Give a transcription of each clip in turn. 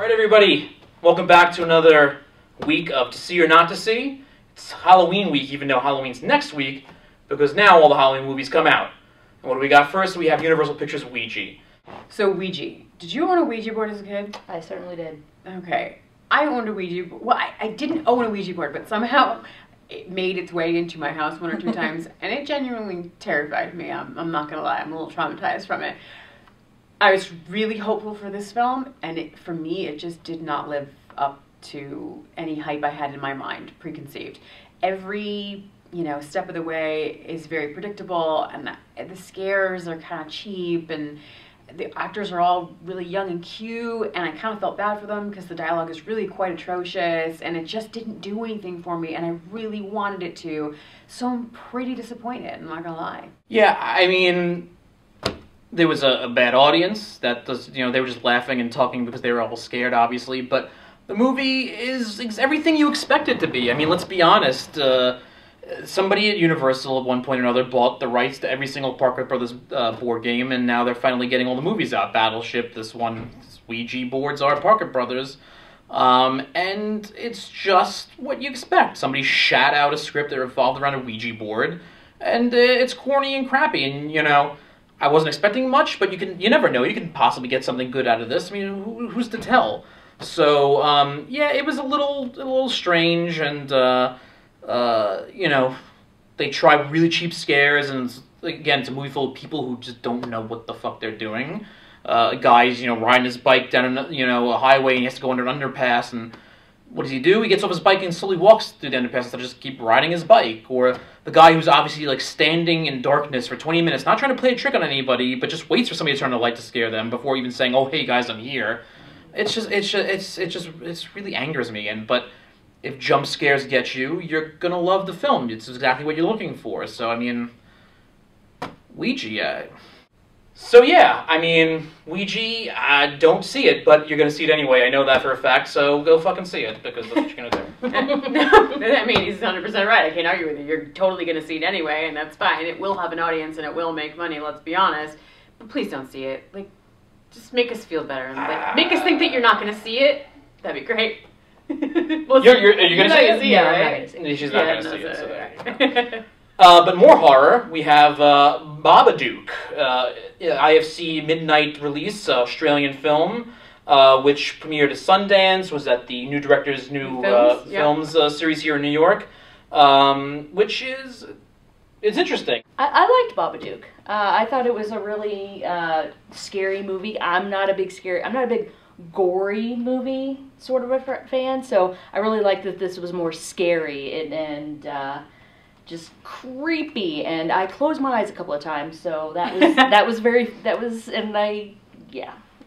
Alright everybody, welcome back to another week of To See or Not to See. It's Halloween week, even though Halloween's next week, because now all the Halloween movies come out. And what do we got first? We have Universal Pictures' Ouija. So Ouija. Did you own a Ouija board as a kid? I certainly did. Okay. I owned a Ouija board. Well, I didn't own a Ouija board, but somehow it made its way into my house one or two times, and it genuinely terrified me. I'm not going to lie. I'm a little traumatized from it. I was really hopeful for this film, and for me, it just did not live up to any hype I had in my mind, preconceived. Every, step of the way is very predictable, and the scares are kind of cheap, and the actors are all really young and cute, and I kind of felt bad for them because the dialogue is really quite atrocious, and it just didn't do anything for me, and I really wanted it to, so I'm pretty disappointed, I'm not gonna lie. Yeah, I mean, there was a bad audience that does, they were just laughing and talking because they were all scared, obviously, but the movie is everything you expect it to be. I mean, let's be honest, somebody at Universal at one point or another bought the rights to every single Parker Brothers board game, and now they're finally getting all the movies out. Battleship, this Ouija boards are Parker Brothers, and it's just what you expect. Somebody shat out a script that revolved around a Ouija board, and it's corny and crappy, and, I wasn't expecting much, but you never know. You can possibly get something good out of this. I mean, who's to tell? So, yeah, it was a little strange, and, they try really cheap scares, and again, it's a movie full of people who just don't know what the fuck they're doing. A guy's, riding his bike down, a highway, and he has to go under an underpass, and what does he do? He gets off his bike and slowly walks through the underpass instead of just keep riding his bike. Or the guy who's obviously, standing in darkness for 20 minutes, not trying to play a trick on anybody, but just waits for somebody to turn on the light to scare them before even saying, "Oh, hey guys, I'm here." It really angers me, but if jump scares get you, you're gonna love the film. It's exactly what you're looking for. So, I mean, Ouija. So, yeah, I mean, Ouija, I don't see it, but you're gonna see it anyway. I know that for a fact, so go fucking see it, because that's what you're gonna do. No, I mean, he's 100% right. I can't argue with you. You're totally gonna see it anyway, and that's fine. It will have an audience, and it will make money, let's be honest. But please don't see it. Just make us feel better. And, make us think that you're not gonna see it. That'd be great. Well, you're gonna see it? Yeah, right? She's not gonna see it, so there you go. But more horror, we have Babadook, IFC midnight release, Australian film, which premiered at Sundance, was at the new director's new films series here in New York, which it's interesting. I liked Babadook. I thought it was a really scary movie. I'm not a big gory movie sort of a fan, so I really liked that this was more scary and just creepy, and I closed my eyes a couple of times, so that was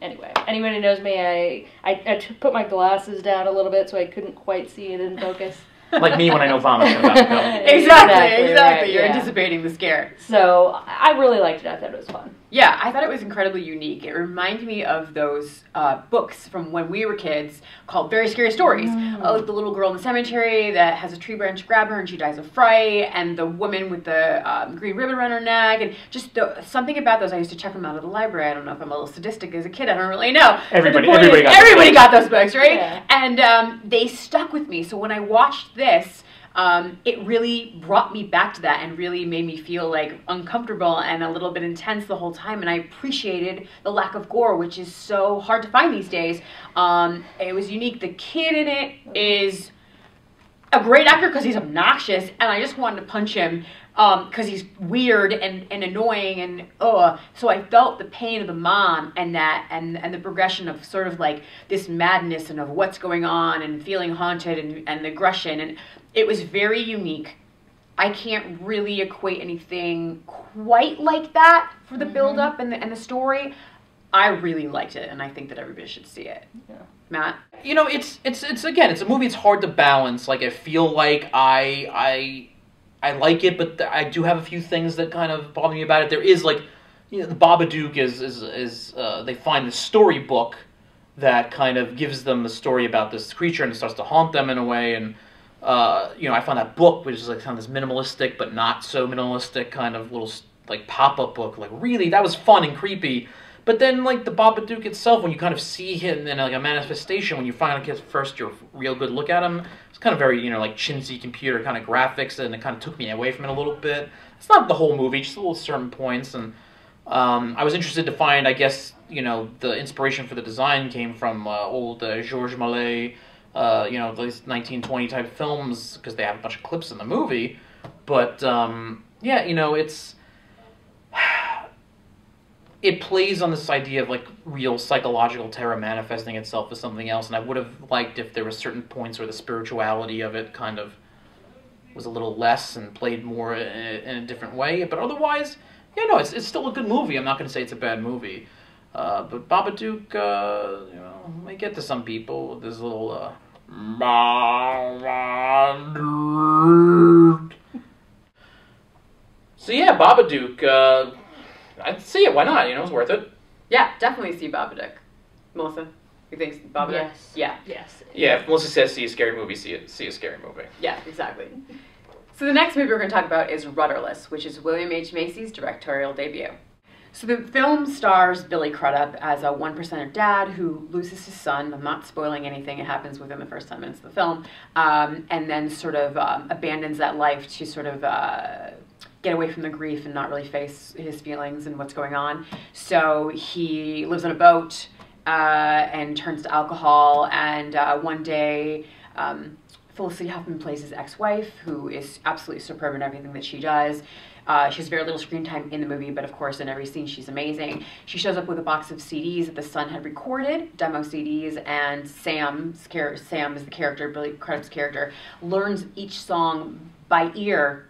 anyway, anybody who knows me, I put my glasses down a little bit so I couldn't quite see it in focus. Like me when I know vomit's about to go. Exactly. Right, You're anticipating the scare. So I really liked it. I thought it was fun. Yeah, I thought it was incredibly unique. It reminded me of those books from when we were kids called Very Scary Stories. Like the little girl in the cemetery that has a tree branch grab her and she dies of fright, and the woman with the green ribbon around her neck, and just something about those. I used to check them out at the library. I don't know if I'm a little sadistic as a kid. I don't really know. Everybody got those books, right? Yeah. And they stuck with me. So when I watched this, it really brought me back to that and really made me feel uncomfortable and a little bit intense the whole time, and I appreciated the lack of gore, which is so hard to find these days. It was unique. The kid in it is a great actor because he's obnoxious, and I just wanted to punch him because he's weird and annoying, and so I felt the pain of the mom and the progression of sort of this madness and of what's going on and feeling haunted and aggression, and it was very unique. I can't really equate anything quite like that for the build-up and the story. I really liked it, and I think that everybody should see it. Yeah. Matt? It's a movie it's hard to balance. I feel like I like it, but I do have a few things that kind of bother me about it. There is the Babadook is they find the storybook that kind of gives them the story about this creature, and it starts to haunt them in a way, and I found that book, which is kind of this minimalistic but not so minimalistic kind of little pop-up book. Really, that was fun and creepy. But then, like, the Babadook itself, when you kind of see him in, like, a manifestation, when you finally get your real good look at him, it's kind of very, like, chintzy computer kind of graphics, and it kind of took me away from it a little bit. It's not the whole movie, just little certain points, and I was interested to find, I guess, the inspiration for the design came from old Georges Méliès, these 1920 type films, because they have a bunch of clips in the movie. But, yeah, it plays on this idea of, like, real psychological terror manifesting itself as something else, and I would have liked if there were certain points where the spirituality of it kind of was a little less and played more in a different way. But otherwise, yeah, no, it's still a good movie. I'm not going to say it's a bad movie. But Babadook, may get to some people with this little, So yeah, Babadook, I'd see it. Why not? It's worth it. Yeah, definitely see Babadook. Melissa, you think Babadook? Yes. Yeah. Yes. Yeah, if Melissa says see a scary movie, see a scary movie. Yeah, exactly. So the next movie we're going to talk about is Rudderless, which is William H. Macy's directorial debut. So the film stars Billy Crudup as a 1% dad who loses his son. I'm not spoiling anything. It happens within the first 10 minutes of the film. And then sort of abandons that life to sort of get away from the grief and not really face his feelings and what's going on. So he lives on a boat and turns to alcohol. And one day, Felicity Huffman plays his ex-wife, who is absolutely superb in everything that she does. She has very little screen time in the movie, but of course in every scene she's amazing. She shows up with a box of CDs that the son had recorded, demo CDs, and Sam is the character, Billy Crudup's character, learns each song by ear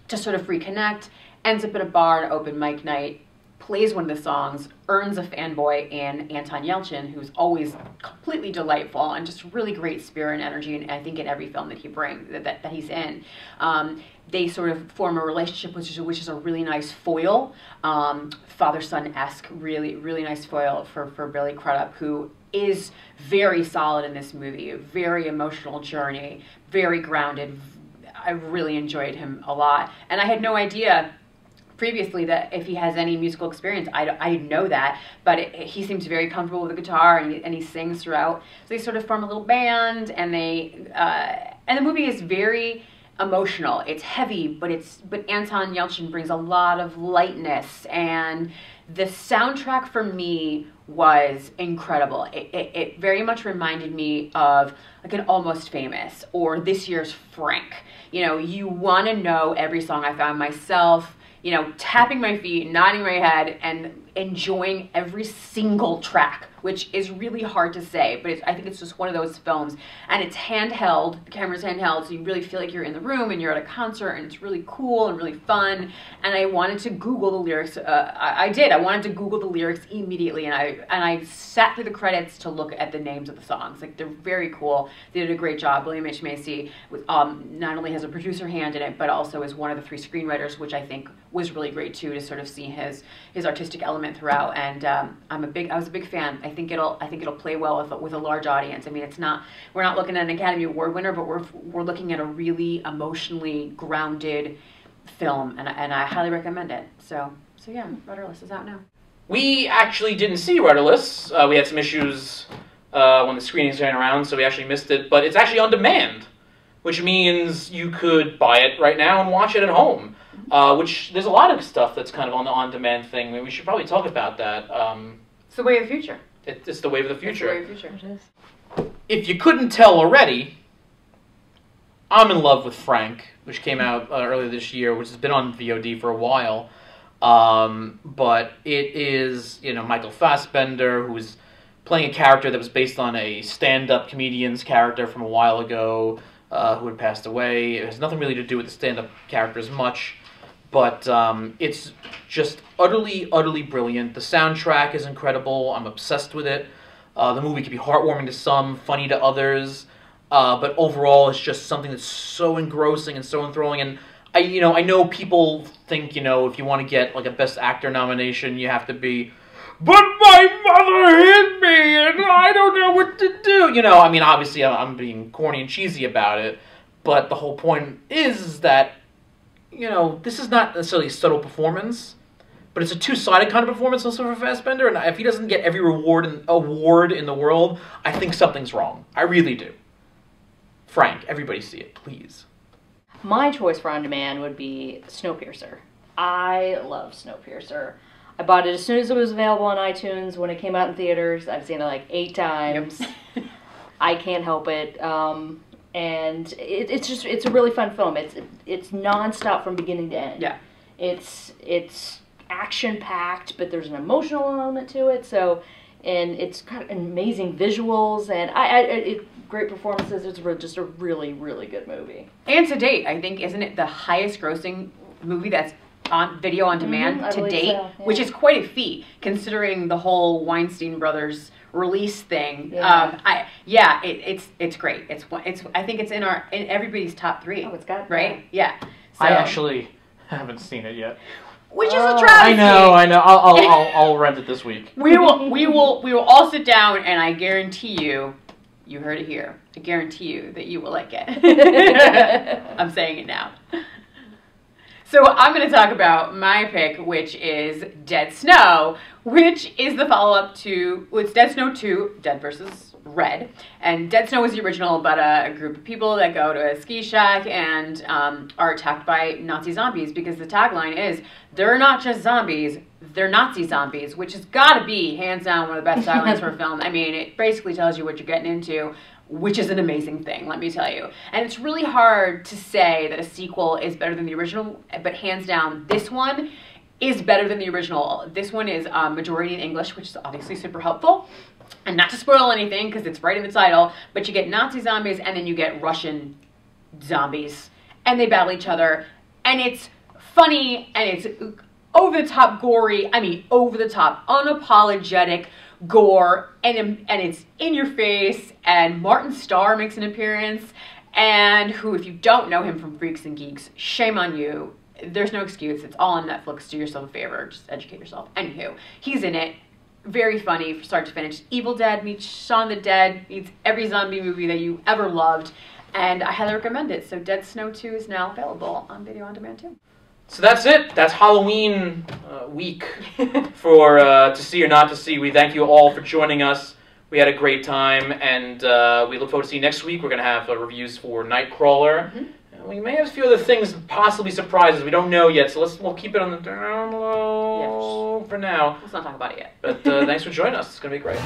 to sort of reconnect, ends up at a bar at open mic night, plays one of the songs, earns a fanboy in Anton Yelchin, who's always completely delightful and just really great spirit and energy, and I think in every film that he brings, that he's in. They sort of form a relationship, which is a really nice foil, father-son-esque, really, really nice foil for Billy Crudup, who is very solid in this movie, a very emotional journey, very grounded. I really enjoyed him a lot, and I had no idea previously that if he has any musical experience. I didn't know that, but he seems very comfortable with the guitar, and he sings throughout. So they sort of form a little band, and and the movie is very emotional. It's heavy, but Anton Yelchin brings a lot of lightness, and the soundtrack for me was incredible. It very much reminded me of like an Almost Famous or this year's Frank. You want to know every song. I found myself tapping my feet, nodding my head, and enjoying every single track, which is really hard to say, but I think it's just one of those films. And it's handheld, the camera's handheld, so you really feel like you're in the room and you're at a concert, and it's really cool and really fun. And I wanted to Google the lyrics. I did. I wanted to Google the lyrics immediately, and I sat through the credits to look at the names of the songs. Like, they're very cool. They did a great job. William H. Macy not only has a producer hand in it, but also is one of the 3 screenwriters, which I think was really great too, to sort of see his artistic element throughout. And I was a big fan. I think it'll play well with a large audience. I mean, we're not looking at an Academy Award winner, but we're looking at a really emotionally grounded film, and I highly recommend it. So yeah, Rudderless is out now. We actually didn't see Rudderless. We had some issues when the screenings ran around, so we actually missed it. But it's actually on demand, which means you could buy it right now and watch it at home. Which there's a lot of stuff that's kind of on the on-demand thing. I mean, we should probably talk about that. It's the way of the future. It's the wave of the future. It's the way of the future. It is. If you couldn't tell already, I'm in love with Frank, which came out earlier this year, which has been on VOD for a while. But it is, Michael Fassbender, who's playing a character that was based on a stand-up comedian's character from a while ago, who had passed away. It has nothing really to do with the stand-up character as much. But it's just utterly, utterly brilliant. The soundtrack is incredible. I'm obsessed with it. The movie can be heartwarming to some, funny to others. But overall, it's just something that's so engrossing and so enthralling. And I know people think, if you want to get like a Best Actor nomination, you have to be, but my mother hit me and I don't know what to do. Obviously I'm being corny and cheesy about it. But the whole point is that, this is not necessarily a subtle performance, but it's a two-sided kind of performance also for Fassbender, and if he doesn't get every award in the world, I think something's wrong. I really do. Frank, everybody see it, please. My choice for on demand would be Snowpiercer. I love Snowpiercer. I bought it as soon as it was available on iTunes when it came out in theaters. I've seen it like 8 times. Yep. I can't help it. And it's a really fun film. It's nonstop from beginning to end. Yeah. It's action packed, but there's an emotional element to it. So, and it's got amazing visuals and great performances. It's just a really, really good movie. And to date, I think, isn't it the highest grossing movie that's on video on demand to date? So, yeah. Which is quite a feat considering the whole Weinstein Brothers release thing. Yeah. It's great. I think it's in everybody's top 3. Oh, it's got right. Yeah. So, I actually haven't seen it yet. Which is a travesty. I know. I'll rent it this week. We will all sit down, and I guarantee you heard it here. I guarantee you that you will like it. I'm saying it now. So I'm going to talk about my pick, which is Dead Snow, which is the follow-up to, it's Dead Snow 2, Dead vs. Red. And Dead Snow was the original about a group of people that go to a ski shack and are attacked by Nazi zombies, because the tagline is, they're not just zombies, they're Nazi zombies, which has got to be, hands down, one of the best taglines for a film. I mean, it basically tells you what you're getting into, which is an amazing thing, let me tell you. And it's really hard to say that a sequel is better than the original, but hands down, this one is better than the original. This one is majority in English, which is obviously super helpful. And not to spoil anything, because it's right in the title, but you get Nazi zombies and then you get Russian zombies. And they battle each other. And it's funny and it's over-the-top gory. I mean, over-the-top, unapologetic gore, and it's in your face, and Martin Starr makes an appearance, and who, if you don't know him from Freaks and Geeks, shame on you. There's no excuse. It's all on Netflix. Do yourself a favor. Just educate yourself. Anywho, he's in it. Very funny from start to finish. Evil Dead meets Shaun the Dead, meets every zombie movie that you ever loved, and I highly recommend it. So Dead Snow 2 is now available on video on demand too. So that's it. That's Halloween week for To See or Not to See. We thank you all for joining us. We had a great time, and we look forward to seeing you next week. We're going to have reviews for Nightcrawler. Mm-hmm. And we may have a few other things, possibly surprises. We don't know yet, so we'll keep it on the down low for now. Let's not talk about it yet. But thanks for joining us. It's going to be great.